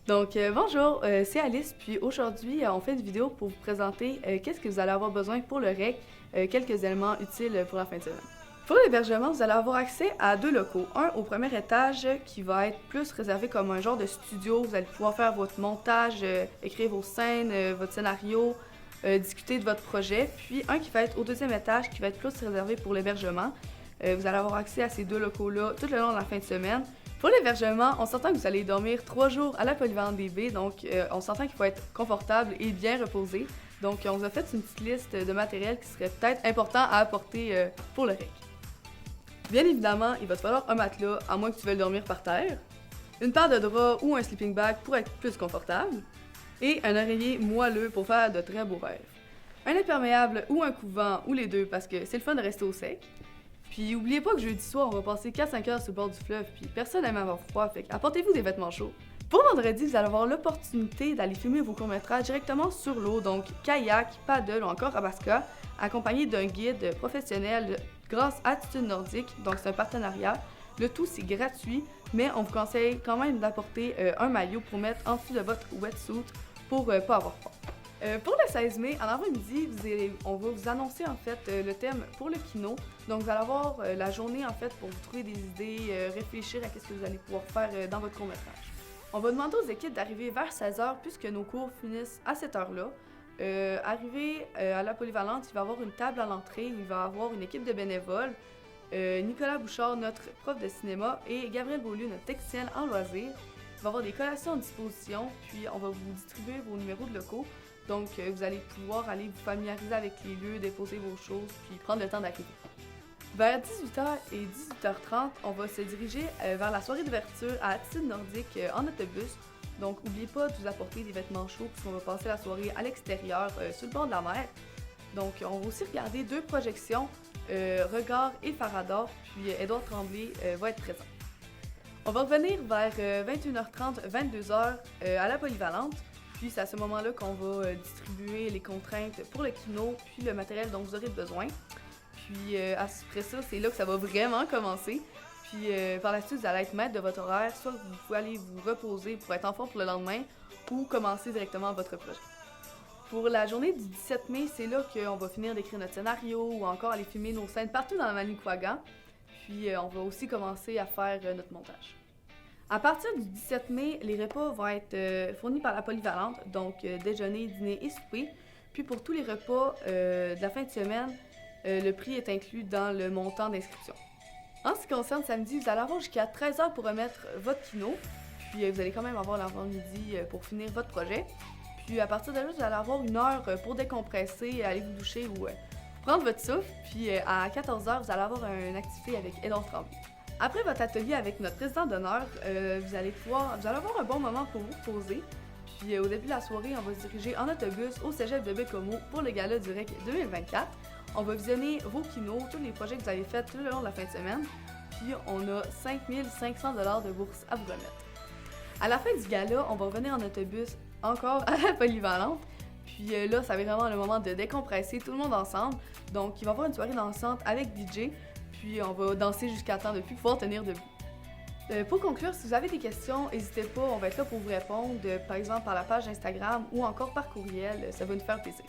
Bonjour, c'est Alice, puis aujourd'hui, on fait une vidéo pour vous présenter qu'est-ce que vous allez avoir besoin pour le REC, quelques éléments utiles pour la fin de semaine. Pour l'hébergement, vous allez avoir accès à deux locaux. Un au premier étage qui va être plus réservé comme un genre de studio. Vous allez pouvoir faire votre montage, écrire vos scènes, votre scénario, discuter de votre projet. Puis un qui va être au deuxième étage qui va être plus réservé pour l'hébergement. Vous allez avoir accès à ces deux locaux-là tout le long de la fin de semaine. Pour l'hébergement, on s'entend que vous allez dormir 3 jours à la Polyvalente des Baies, donc on s'entend qu'il faut être confortable et bien reposé. Donc on vous a fait une petite liste de matériel qui serait peut-être important à apporter pour le REC. Bien évidemment, il va te falloir un matelas, à moins que tu veuilles dormir par terre, une paire de draps ou un sleeping bag pour être plus confortable, et un oreiller moelleux pour faire de très beaux rêves. Un imperméable ou un coupe-vent, ou les deux, parce que c'est le fun de rester au sec. Puis oubliez pas que jeudi soir, on va passer 4-5 heures sur le bord du fleuve, puis personne n'aime avoir froid, fait apportez-vous des vêtements chauds. Pour vendredi, vous allez avoir l'opportunité d'aller filmer vos courts-métrages directement sur l'eau, donc kayak, paddle ou encore abasca, accompagné d'un guide professionnel grâce à Attitude Nordique, donc c'est un partenariat. Le tout, c'est gratuit, mais on vous conseille quand même d'apporter un maillot pour mettre en dessous de votre wetsuit pour pas avoir froid. Pour le 16 mai, en avant-midi, on va vous annoncer en fait le thème pour le kino. Donc vous allez avoir la journée en fait pour vous trouver des idées, réfléchir à ce que vous allez pouvoir faire dans votre court-métrage. On va demander aux équipes d'arriver vers 16h puisque nos cours finissent à cette heure-là. Arrivé à la Polyvalente, il va y avoir une table à l'entrée où il va y avoir une équipe de bénévoles. Nicolas Bouchard, notre prof de cinéma, et Gabriel Beaulieu, notre technicienne en loisirs. Il va y avoir des collations à disposition, puis on va vous distribuer vos numéros de locaux. Donc, vous allez pouvoir aller vous familiariser avec les lieux, déposer vos choses, puis prendre le temps d'arriver. Vers 18h et 18h30, on va se diriger vers la soirée d'ouverture à Attitude Nordique en autobus. Donc, n'oubliez pas de vous apporter des vêtements chauds puisqu'on va passer la soirée à l'extérieur, sur le bord de la mer. Donc, on va aussi regarder deux projections, Regard et Farador, puis Édouard Tremblay va être présent. On va revenir vers 21h30, 22h à la Polyvalente. Puis c'est à ce moment-là qu'on va distribuer les contraintes pour le kino, puis le matériel dont vous aurez besoin. Puis après ça, c'est là que ça va vraiment commencer. Puis par la suite, vous allez être maître de votre horaire, soit vous pouvez aller vous reposer pour être en forme pour le lendemain, ou commencer directement votre projet. Pour la journée du 17 mai, c'est là qu'on va finir d'écrire notre scénario ou encore aller filmer nos scènes partout dans la Manicouagan. Puis on va aussi commencer à faire notre montage. À partir du 17 mai, les repas vont être fournis par la Polyvalente, donc déjeuner, dîner et souper. Puis pour tous les repas de la fin de semaine, le prix est inclus dans le montant d'inscription. En ce qui concerne samedi, vous allez avoir jusqu'à 13h pour remettre votre kino. Puis vous allez quand même avoir l'avant-midi pour finir votre projet. Puis à partir de là, vous allez avoir une heure pour décompresser, aller vous doucher ou prendre votre souffle. Puis à 14h, vous allez avoir une activité avec Édouard Tremblay. Après votre atelier avec notre président d'honneur, vous allez avoir un bon moment pour vous reposer. Puis au début de la soirée, on va se diriger en autobus au cégep de Bécomo pour le gala du REC 2024. On va visionner vos kinos, tous les projets que vous avez faits tout le long de la fin de semaine. Puis on a 5 500 $ de bourse à vous remettre. À la fin du gala, on va revenir en autobus encore à la Polyvalente. Puis là, ça va être vraiment le moment de décompresser tout le monde ensemble. Donc il va y avoir une soirée dansante avec DJ. Puis on va danser jusqu'à temps de ne plus pouvoir tenir debout. Pour conclure, si vous avez des questions, n'hésitez pas, on va être là pour vous répondre, par exemple par la page Instagram ou encore par courriel, ça va nous faire plaisir.